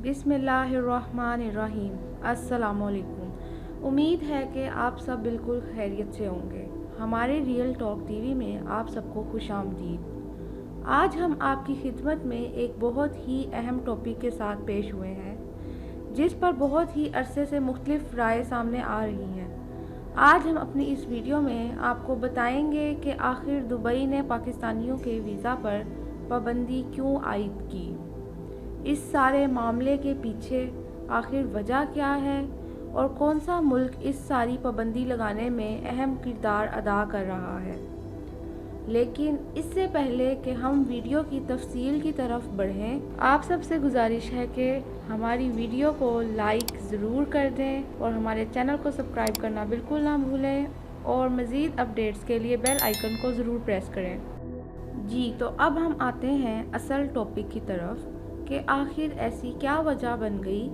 बिस्मिल्लाहिर्रहमानिर्रहीम। अस्सलाम वालेकुम। उम्मीद है कि आप सब बिल्कुल खैरियत से होंगे। हमारे रियल टॉक टीवी में आप सबको खुशामदीद। आज हम आपकी खिदमत में एक बहुत ही अहम टॉपिक के साथ पेश हुए हैं, जिस पर बहुत ही अरसे से मुख्तलिफ राय सामने आ रही हैं। आज हम अपनी इस वीडियो में आपको बताएंगे कि आखिर दुबई ने पाकिस्तानियों के वीज़ा पर पाबंदी क्यों आयद की। इस सारे मामले के पीछे आखिर वजह क्या है और कौन सा मुल्क इस सारी पाबंदी लगाने में अहम किरदार अदा कर रहा है। लेकिन इससे पहले कि हम वीडियो की तफसील की तरफ बढ़ें, आप सबसे गुजारिश है कि हमारी वीडियो को लाइक ज़रूर कर दें और हमारे चैनल को सब्सक्राइब करना बिल्कुल ना भूलें और मज़ीद अपडेट्स के लिए बेल आइकन को ज़रूर प्रेस करें। जी, तो अब हम आते हैं असल टॉपिक की तरफ कि आखिर ऐसी क्या वजह बन गई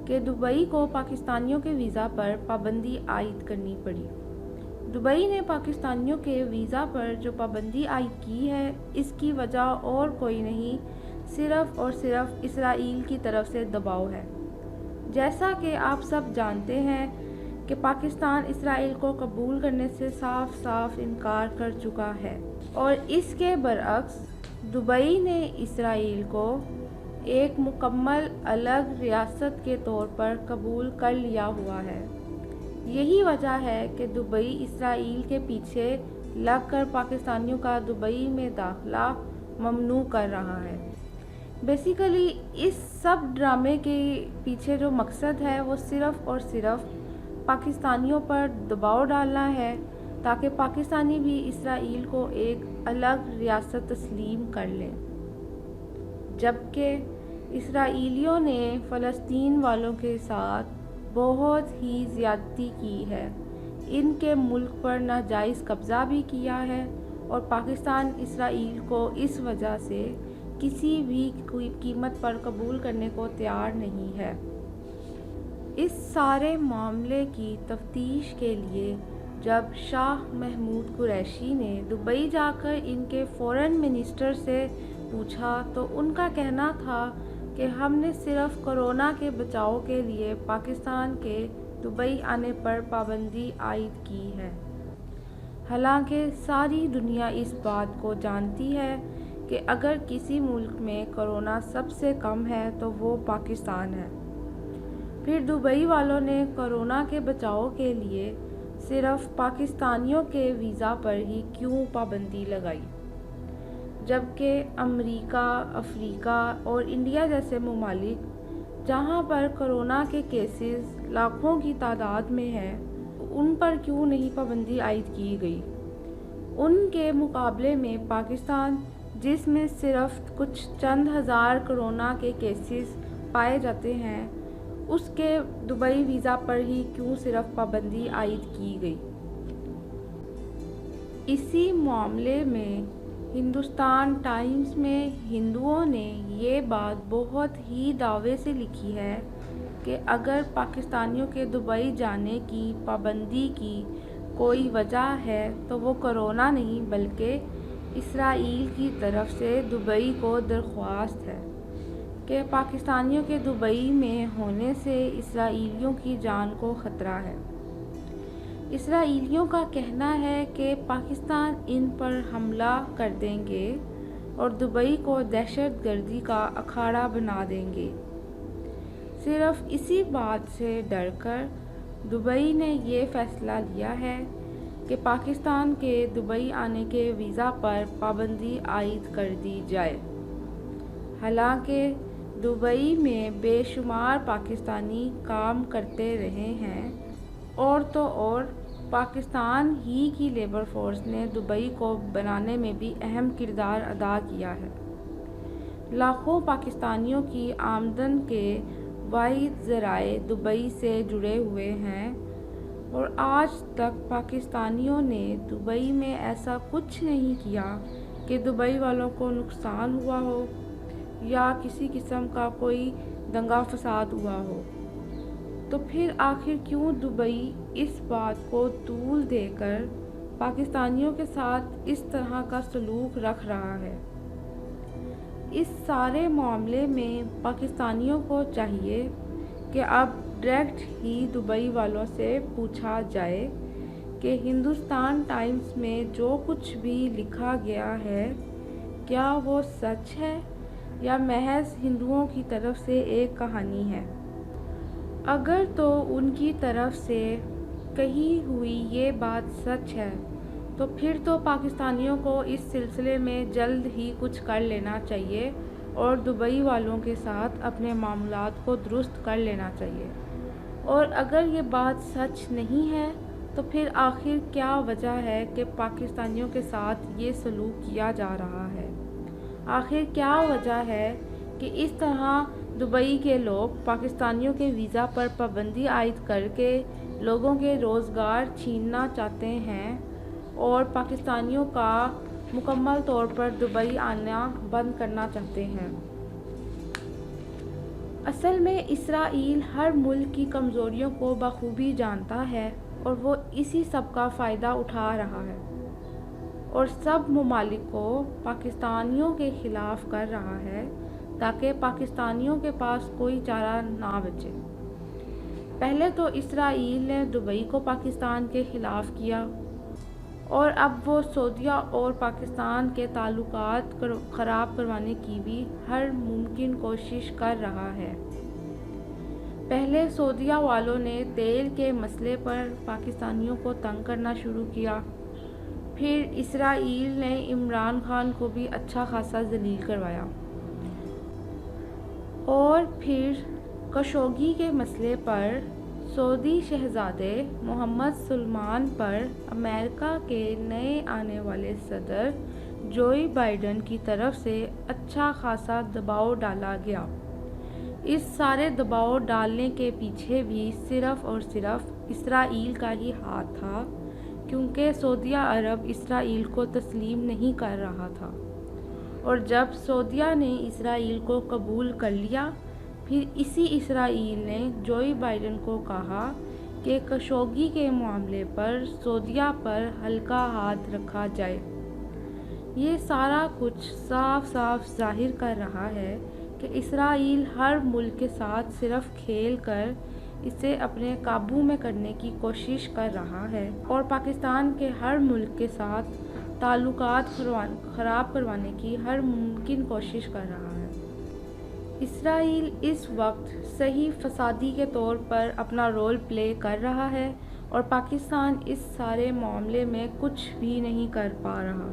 कि दुबई को पाकिस्तानियों के वीज़ा पर पाबंदी आयद करनी पड़ी। दुबई ने पाकिस्तानियों के वीज़ा पर जो पाबंदी आयद की है, इसकी वजह और कोई नहीं, सिर्फ़ और सिर्फ इसराइल की तरफ से दबाव है। जैसा कि आप सब जानते हैं कि पाकिस्तान इसराइल को कबूल करने से साफ साफ इनकार कर चुका है और इसके बरअक्स दुबई ने इसराइल को एक मुकम्मल अलग रियासत के तौर पर कबूल कर लिया हुआ है। यही वजह है कि दुबई इसराइल के पीछे लगकर पाकिस्तानियों का दुबई में दाखिला ममनू कर रहा है। बेसिकली इस सब ड्रामे के पीछे जो मकसद है वो सिर्फ़ और सिर्फ पाकिस्तानियों पर दबाव डालना है ताकि पाकिस्तानी भी इसराइल को एक अलग रियासत तस्लीम कर लें। जबकि इसराइलियों ने फ़लस्तीन वालों के साथ बहुत ही ज़्यादती की है, इनके मुल्क पर नाजायज़ कब्ज़ा भी किया है और पाकिस्तान इसराइल को इस वजह से किसी भी कीमत पर कबूल करने को तैयार नहीं है। इस सारे मामले की तफ्तीश के लिए जब शाह महमूद कुरैशी ने दुबई जाकर इनके फ़ॉरेन मिनिस्टर से पूछा तो उनका कहना था कि हमने सिर्फ कोरोना के बचाव के लिए पाकिस्तान के दुबई आने पर पाबंदी आयद की है। हालांकि सारी दुनिया इस बात को जानती है कि अगर किसी मुल्क में कोरोना सबसे कम है तो वो पाकिस्तान है। फिर दुबई वालों ने कोरोना के बचाव के लिए सिर्फ पाकिस्तानियों के वीज़ा पर ही क्यों पाबंदी लगाई, जबकि अमेरिका, अफ्रीका और इंडिया जैसे ममालिक जहां पर कोरोना के केसेस लाखों की तादाद में हैं, उन पर क्यों नहीं पाबंदी आयद की गई। उनके मुकाबले में पाकिस्तान, जिसमें सिर्फ कुछ चंद हज़ार कोरोना के केसेस पाए जाते हैं, उसके दुबई वीज़ा पर ही क्यों सिर्फ पाबंदी आयद की गई। इसी मामले में हिंदुस्तान टाइम्स में हिंदुओं ने ये बात बहुत ही दावे से लिखी है कि अगर पाकिस्तानियों के दुबई जाने की पाबंदी की कोई वजह है तो वो कोरोना नहीं बल्कि इसराइल की तरफ से दुबई को दरख्वास्त है कि पाकिस्तानियों के दुबई में होने से इसराइलियों की जान को ख़तरा है। इसराइलियों का कहना है कि पाकिस्तान इन पर हमला कर देंगे और दुबई को दहशतगर्दी का अखाड़ा बना देंगे। सिर्फ इसी बात से डरकर दुबई ने ये फ़ैसला लिया है कि पाकिस्तान के दुबई आने के वीज़ा पर पाबंदी आयद कर दी जाए। हालांकि दुबई में बेशुमार पाकिस्तानी काम करते रहे हैं और तो और पाकिस्तान ही की लेबर फोर्स ने दुबई को बनाने में भी अहम किरदार अदा किया है। लाखों पाकिस्तानियों की आमदन के वाहिद ज़राए दुबई से जुड़े हुए हैं और आज तक पाकिस्तानियों ने दुबई में ऐसा कुछ नहीं किया कि दुबई वालों को नुकसान हुआ हो या किसी किस्म का कोई दंगा फसाद हुआ हो। तो फिर आखिर क्यों दुबई इस बात को तूल देकर पाकिस्तानियों के साथ इस तरह का सलूक रख रहा है। اس سارے معاملے میں پاکستانیوں کو چاہیے کہ اب ڈائریکٹ ہی دبئی والوں سے پوچھا جائے کہ ہندوستان ٹائمز میں جو کچھ بھی لکھا گیا ہے کیا وہ سچ ہے یا محض ہندوؤں کی طرف سے ایک کہانی ہے۔ اگر تو ان کی طرف سے کہی ہوئی یہ بات سچ ہے تو پھر تو پاکستانیوں کو اس سلسلے میں جلد ہی کچھ کر لینا چاہیے اور دبئی والوں کے ساتھ اپنے معاملات کو درست کر لینا چاہیے۔ اور اگر یہ بات سچ نہیں ہے تو پھر آخر کیا وجہ ہے کہ پاکستانیوں کے ساتھ یہ سلوک کیا جا رہا ہے؟ آخر کیا وجہ ہے کہ اس طرح دبئی کے لوگ پاکستانیوں کے ویزا پر پابندی عائد کر کے لوگوں کے روزگار چھیننا چاہتے ہیں اور پاکستانیوں کا مکمل طور پر دبئی آنا بند کرنا چاہتے ہیں؟ اصل میں اسرائیل ہر ملک کی کمزوریوں کو بخوبی جانتا ہے اور وہ اسی سب کا فائدہ اٹھا رہا ہے اور سب ممالک کو پاکستانیوں کے خلاف کر رہا ہے تاکہ پاکستانیوں کے پاس کوئی چارہ نہ بچے۔ پہلے تو اسرائیل نے دبئی کو پاکستان کے خلاف کیا اور اب وہ سعودیہ اور پاکستان کے تعلقات خراب کروانے کی بھی ہر ممکن کوشش کر رہا ہے۔ پہلے سعودیہ والوں نے تیل کے مسئلے پر پاکستانیوں کو تنگ کرنا شروع کیا، پھر اسرائیل نے عمران خان کو بھی اچھا خاصا ذلیل کروایا، اور پھر خشوگی کے مسئلے پر سعودی شہزادے محمد سلمان پر امریکہ کے نئے آنے والے صدر جوئی بائیڈن کی طرف سے اچھا خاصا دباؤ ڈالا گیا۔ اس سارے دباؤ ڈالنے کے پیچھے بھی صرف اور صرف اسرائیل کا ہی ہاتھ تھا، کیونکہ سعودیہ عرب اسرائیل کو تسلیم نہیں کر رہا تھا، اور جب سعودیہ نے اسرائیل کو قبول کر لیا پھر اسی اسرائیل نے جوئی بائیڈن کو کہا کہ خشوگی کے معاملے پر سعودیہ پر ہلکا ہاتھ رکھا جائے۔ یہ سارا کچھ صاف صاف ظاہر کر رہا ہے کہ اسرائیل ہر ملک کے ساتھ صرف کھیل کر اسے اپنے قابو میں کرنے کی کوشش کر رہا ہے اور پاکستان کے ہر ملک کے ساتھ تعلقات خراب کروانے کی ہر ممکن کوشش کر رہا ہے۔ اسرائیل اس وقت صحیح فسادی کے طور پر اپنا رول پلے کر رہا ہے اور پاکستان اس سارے معاملے میں کچھ بھی نہیں کر پا رہا۔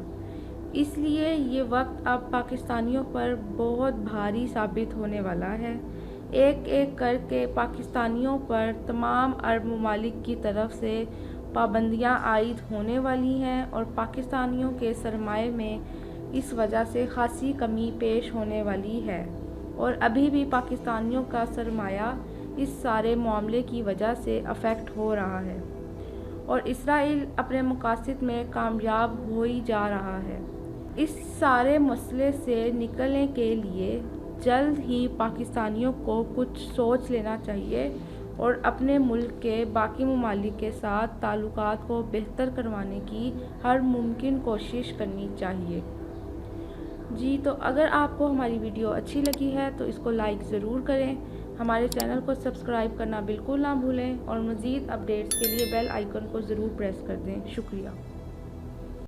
اس لیے یہ وقت اب پاکستانیوں پر بہت بھاری ثابت ہونے والا ہے۔ ایک ایک کر کے پاکستانیوں پر تمام عرب ممالک کی طرف سے پابندیاں عائد ہونے والی ہیں اور پاکستانیوں کے سرمایے میں اس وجہ سے خاصی کمی پیش ہونے والی ہے، اور ابھی بھی پاکستانیوں کا سرمایہ اس سارے معاملے کی وجہ سے افیکٹ ہو رہا ہے اور اسرائیل اپنے مقاصد میں کامیاب ہو ہی جا رہا ہے۔ اس سارے مسئلے سے نکلنے کے لیے جلد ہی پاکستانیوں کو کچھ سوچ لینا چاہیے اور اپنے ملک کے باقی ممالک کے ساتھ تعلقات کو بہتر کروانے کی ہر ممکن کوشش کرنی چاہیے۔ جی تو اگر آپ کو ہماری ویڈیو اچھی لگی ہے تو اس کو لائک ضرور کریں، ہمارے چینل کو سبسکرائب کرنا بالکل نہ بھولیں اور مزید اپڈیٹس کے لیے بیل آئیکن کو ضرور پریس کر دیں۔ شکریہ۔